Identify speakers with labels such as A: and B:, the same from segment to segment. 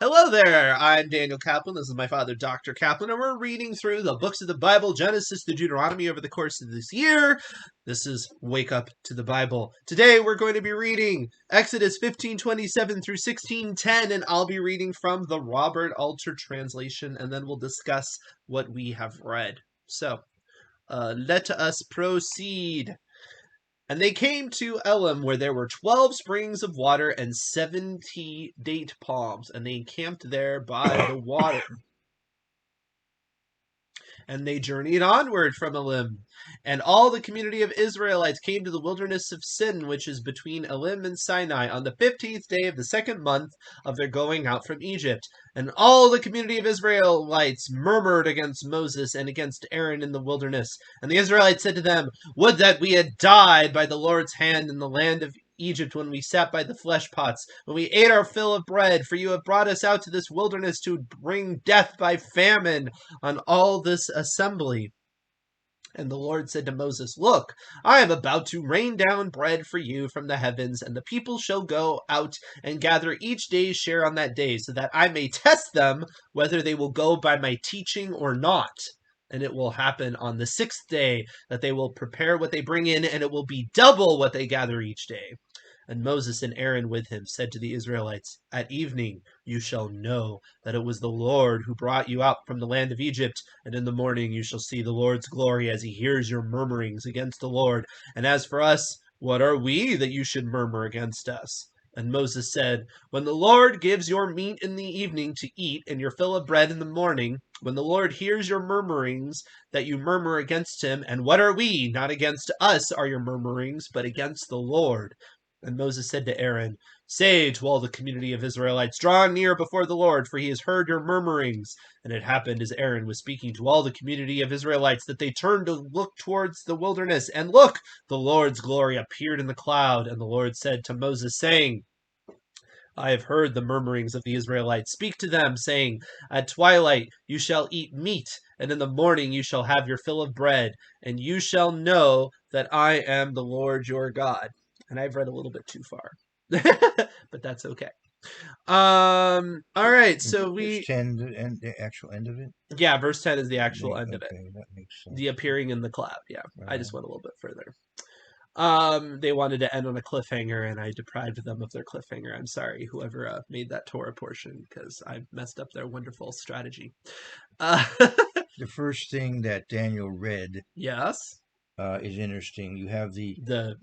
A: Hello there, I'm Daniel Kaplan. This is my father, Dr. Kaplan, and we're reading through the books of the Bible, Genesis to Deuteronomy, over the course of this year. This is Wake Up to the Bible. Today we're going to be reading Exodus 15:27 through 16:10, and I'll be reading from the Robert Alter translation, and then we'll discuss what we have read. So, let us proceed. And they came to Elim, where there were 12 springs of water and 70 date palms, and they encamped there by the water. And they journeyed onward from Elim. And all the community of Israelites came to the wilderness of Sin, which is between Elim and Sinai, on the 15th day of the second month of their going out from Egypt. And all the community of Israelites murmured against Moses and against Aaron in the wilderness. And the Israelites said to them, "Would that we had died by the Lord's hand in the land of Egypt, when we sat by the flesh pots, when we ate our fill of bread, for you have brought us out to this wilderness to bring death by famine on all this assembly." And the Lord said to Moses, "Look, I am about to rain down bread for you from the heavens, and the people shall go out and gather each day's share on that day, so that I may test them whether they will go by my teaching or not. And it will happen on the 6th day that they will prepare what they bring in, and it will be double what they gather each day." And Moses and Aaron with him said to the Israelites, "At evening you shall know that it was the Lord who brought you out from the land of Egypt, and in the morning you shall see the Lord's glory as he hears your murmurings against the Lord. And as for us, what are we that you should murmur against us?" And Moses said, "When the Lord gives your meat in the evening to eat, and your fill of bread in the morning, when the Lord hears your murmurings, that you murmur against him, and what are we? Not against us are your murmurings, but against the Lord." And Moses said to Aaron, "Say to all the community of Israelites, draw near before the Lord, for he has heard your murmurings." And it happened, as Aaron was speaking to all the community of Israelites, that they turned to look towards the wilderness. And look, the Lord's glory appeared in the cloud. And the Lord said to Moses, saying, "I have heard the murmurings of the Israelites. Speak to them, saying, at twilight you shall eat meat, and in the morning you shall have your fill of bread, and you shall know that I am the Lord your God." And I've read a little bit too far, but that's okay. All right, so
B: Verse 10, the actual end of it?
A: Yeah, verse 10 is the actual end of it.
B: Okay, that makes sense.
A: The appearing in the cloud, yeah. I just
B: Right.
A: went a little bit further. They wanted to end on a cliffhanger, and I deprived them of their cliffhanger. I'm sorry, whoever made that Torah portion, because I messed up their wonderful strategy.
B: The first thing that Daniel read
A: Yes,
B: is interesting. You have the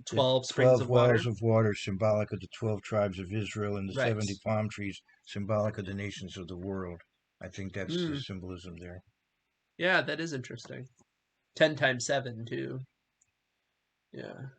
A: 12 springs
B: 12
A: of water.
B: wells of water, symbolic of the 12 tribes of Israel, and the
A: Right.
B: 70 palm trees, symbolic of the nations of the world. I think that's the symbolism there.
A: Yeah, that is interesting. 10 times 7, too. Yeah.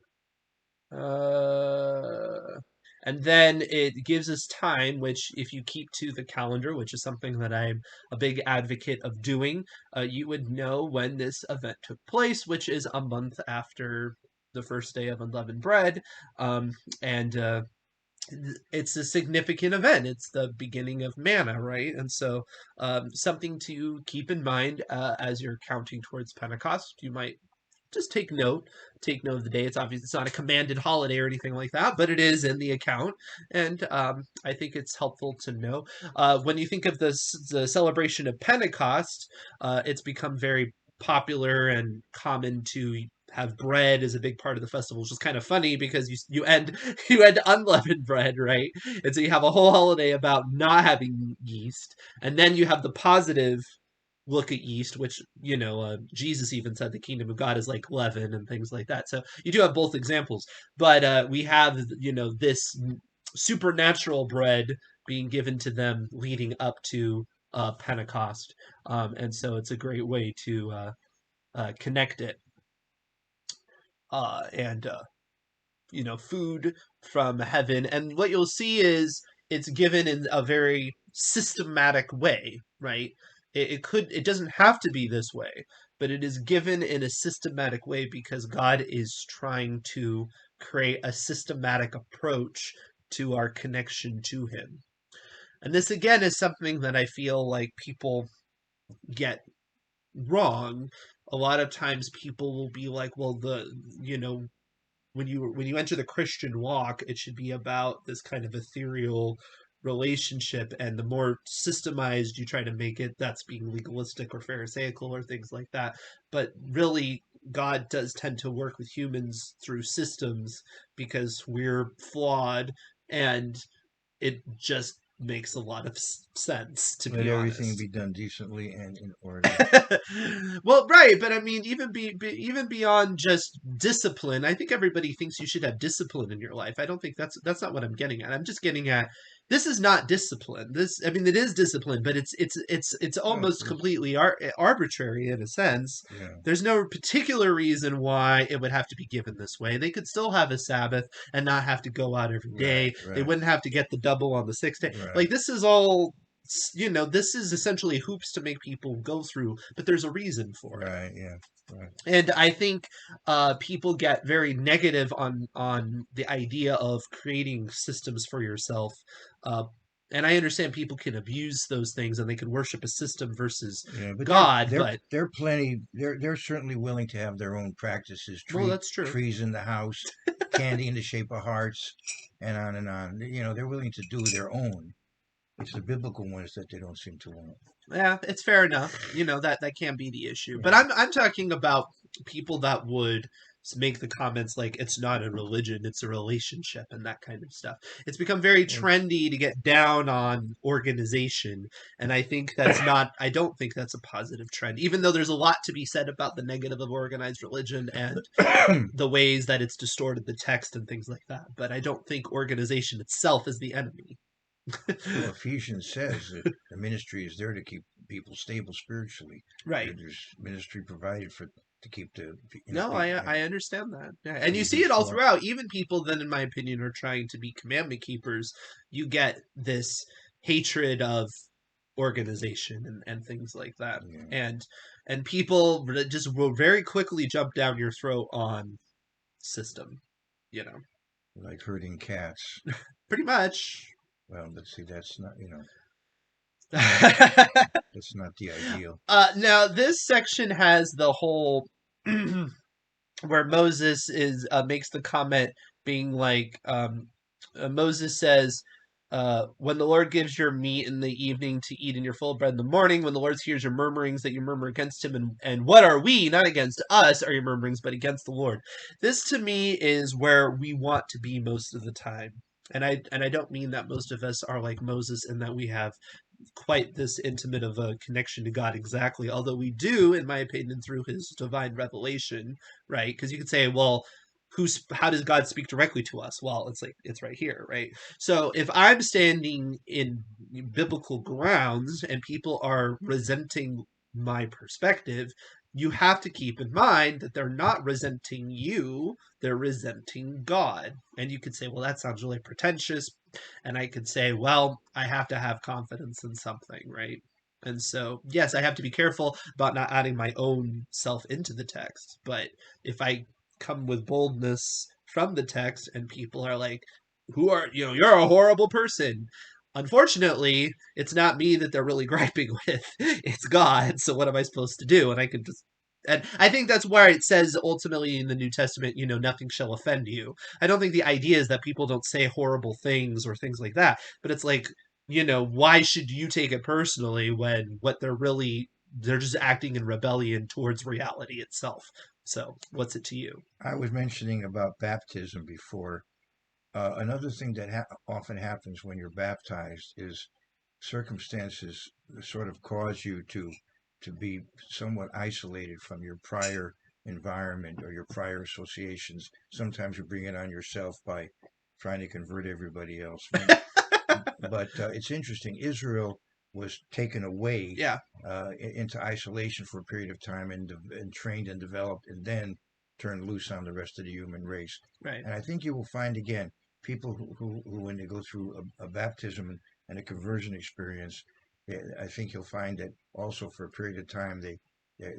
A: And then it gives us time, which if you keep to the calendar, which is something that I'm a big advocate of doing, you would know when this event took place, which is a month after the first day of unleavened bread. And it's a significant event. It's the beginning of manna, right? And so something to keep in mind as you're counting towards Pentecost. You might just take note of the day. It's obvious it's not a commanded holiday or anything like that, but it is in the account, and I think it's helpful to know. When you think of the celebration of Pentecost, it's become very popular and common to have bread as a big part of the festival, which is kind of funny because you end you end unleavened bread, right? And so you have a whole holiday about not having yeast, and then you have the positive look at yeast, which Jesus even said the kingdom of God is like leaven and things like that. So you do have both examples, but we have this supernatural bread being given to them leading up to Pentecost, and so it's a great way to connect it. And food from heaven, and what you'll see is it's given in a very systematic way, right? It doesn't have to be this way, but it is given in a systematic way because God is trying to create a systematic approach to our connection to him. And this again is something that I feel like people get wrong. A lot of times people will be like, well, when you enter the Christian walk, it should be about this kind of ethereal relationship, and the more systemized you try to make it, that's being legalistic or pharisaical or things like that. But really, God does tend to work with humans through systems because we're flawed, and it just makes a lot of sense, to
B: Let
A: be
B: everything
A: honest.
B: be done decently and in order.
A: Well, right, but I mean, even beyond just discipline, I think everybody thinks you should have discipline in your life. I don't think that's not what I'm getting at. I'm just getting at this is not discipline. This, I mean, it is discipline, but it's
B: No,
A: almost completely arbitrary in a sense.
B: yeah,
A: There's no particular reason why it would have to be given this way. They could still have a Sabbath and not have to go out every
B: right,
A: day. They
B: right,
A: wouldn't have to get the double on the sixth day.
B: right.
A: Like, this is all, this is essentially hoops to make people go through, but there's a reason for it.
B: Right, yeah, right.
A: And I think people get very negative on the idea of creating systems for yourself. Uh, and I understand people can abuse those things and they can worship a system versus
B: Yeah, but
A: God, but
B: they're plenty. They're certainly willing to have their own practices.
A: well, that's true.
B: Trees in the house, candy in the shape of hearts, and on and on. You know, they're willing to do their own. It's the biblical ones that they don't seem to want.
A: Yeah, it's fair enough. That can be the issue. But
B: Yeah,
A: I'm talking about people that would make the comments like it's not a religion, it's a relationship and that kind of stuff. It's become very
B: well,
A: trendy to get down on organization, and I don't think that's a positive trend. Even though there's a lot to be said about the negative of organized religion and the ways that it's distorted the text and things like that, but I don't think organization itself is the enemy.
B: well, Ephesians says that the ministry is there to keep people stable spiritually.
A: Right.
B: There's ministry provided for to keep the
A: No, I understand that. Yeah. And you see
B: believers
A: it all
B: formed.
A: throughout. Even people that, in my opinion, are trying to be commandment keepers, you get this hatred of organization and things like that.
B: Yeah,
A: And people just will very quickly jump down your throat on system, you know.
B: like herding cats.
A: Pretty much.
B: Well, but see, that's not
A: uh,
B: that's not the ideal.
A: Now this section has the whole where Moses is makes the comment being like Moses says when the Lord gives your meat in the evening to eat and your full bread in the morning, when the Lord hears your murmurings that you murmur against him, and what are we, not against us are your murmurings, but against the Lord. This to me is where we want to be most of the time. And I don't mean that most of us are like Moses in that we have quite this intimate of a connection to God exactly, although we do, in my opinion, through his divine revelation, right? Because you could say, well, how does God speak directly to us? Well, it's like it's right here, right? So if I'm standing in biblical grounds and people are resenting my perspective, you have to keep in mind that they're not resenting you, they're resenting God. And you could say, well, that sounds really pretentious, and I could say, well, I have to have confidence in something, right? And so, yes, I have to be careful about not adding my own self into the text. But if I come with boldness from the text and people are like, you're a horrible person. Unfortunately, it's not me that they're really griping with. It's God. So what am I supposed to do? And I can just and I think that's where it says ultimately in the New Testament, nothing shall offend you. I don't think the idea is that people don't say horrible things or things like that, but it's like, why should you take it personally when what they're just acting in rebellion towards reality itself. So, what's it to you?
B: I was mentioning about baptism before. Another thing that often happens when you're baptized is circumstances sort of cause you to be somewhat isolated from your prior environment or your prior associations. Sometimes you bring it on yourself by trying to convert everybody else. But it's interesting. Israel was taken away
A: Yeah,
B: into isolation for a period of time and trained and developed, and then turned loose on the rest of the human race.
A: right.
B: And I think you will find again people who when they go through a baptism and a conversion experience, I think you'll find that also for a period of time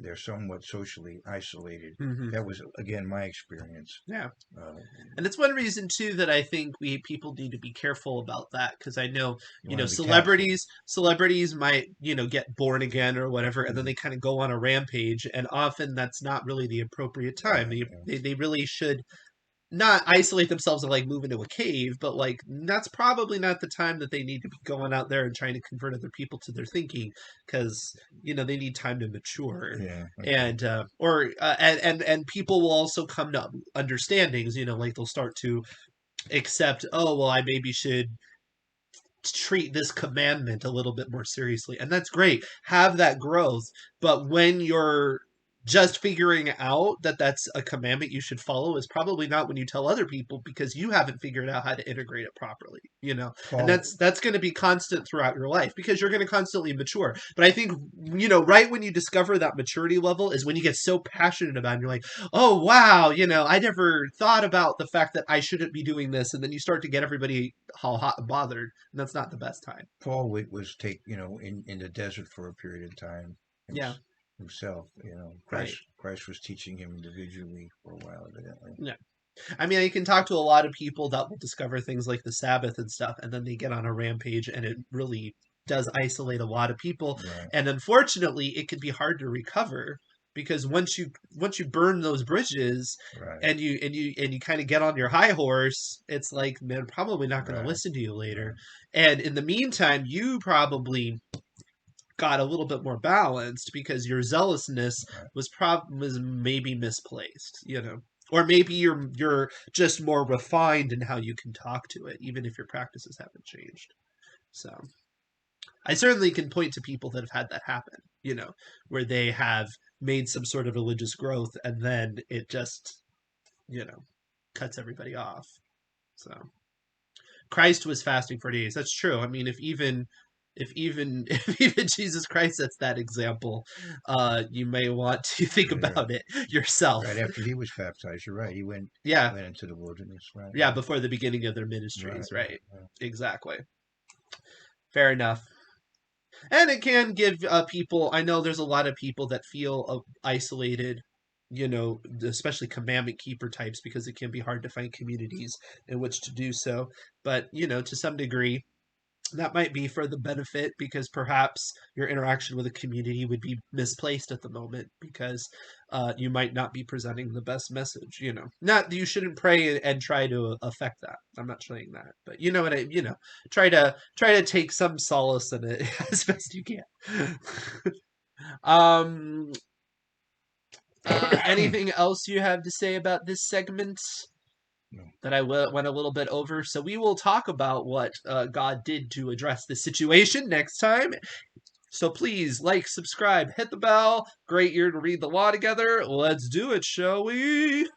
B: they're somewhat socially isolated.
A: Hmm.
B: That was again my experience.
A: Yeah.
B: Uh,
A: And it's one reason too that I think we people need to be careful about that because I know,
B: you want to be tactful.
A: celebrities might, get born again or whatever, and then
B: Mhm.
A: they kind of go on a rampage, and often that's not really the appropriate time.
B: Right,
A: They
B: yeah.
A: they, they really should not isolate themselves and like move into a cave, but like that's probably not the time that they need to be going out there and trying to convert other people to their thinking, because they need time to mature.
B: Yeah. Okay.
A: And or and people will also come to understandings, like they'll start to accept, oh well, I maybe should treat this commandment a little bit more seriously. And that's great. Have that growth. But when you're just figuring out that that's a commandment you should follow is probably not when you tell other people, because you haven't figured out how to integrate it properly. And
B: Paul,
A: that's going to be constant throughout your life, because you're going to constantly mature. But I think, right when you discover that maturity level is when you get so passionate about it, and you're like, oh wow, I never thought about the fact that I shouldn't be doing this. And then you start to get everybody all hot and bothered, and that's not the best time.
B: Paul was in the desert for a period of time
A: Yeah.
B: himself.
A: Right.
B: Christ was teaching him individually for a while, evidently.
A: Yeah. I mean, I can talk to a lot of people that will discover things like the Sabbath and stuff, and then they get on a rampage, and it really does isolate a lot of people.
B: Right.
A: And unfortunately, it can be hard to recover, because once you burn those bridges,
B: Right.
A: and you kind of get on your high horse, it's like, man, probably not going to
B: Right.
A: listen to you later.
B: Right.
A: And in the meantime, you probably got a little bit more balanced, because your zealousness
B: Right.
A: was maybe misplaced. Or maybe you're just more refined in how you can talk to it, even if your practices haven't changed. So I certainly can point to people that have had that happen, where they have made some sort of religious growth, and then it just you know cuts everybody off. So Christ was fasting for days. That's true. I mean, if even Jesus Christ sets that example, you may want to think
B: Yeah.
A: about it yourself.
B: Right after he was baptized, you're right. He
A: Yeah,
B: went into the wilderness. Right.
A: yeah,
B: Right.
A: before the beginning of their
B: Right.
A: ministries,
B: Right.
A: right?
B: Right.
A: Exactly. Fair enough. And it can give people. I know there's a lot of people that feel isolated. Especially commandment keeper types, because it can be hard to find communities in which to do so. But to some degree, that might be for the benefit, because perhaps your interaction with a community would be misplaced at the moment, because you might not be presenting the best message. Not that you shouldn't pray and try to affect that. I'm not saying that, but you know what try to take some solace in it as best you can. um anything else you have to say about this segment
B: No.
A: that I went a little bit over? So we will talk about what God did to address this situation next time. So please like, subscribe, hit the bell. Great year to read the law together. Let's do it, shall we?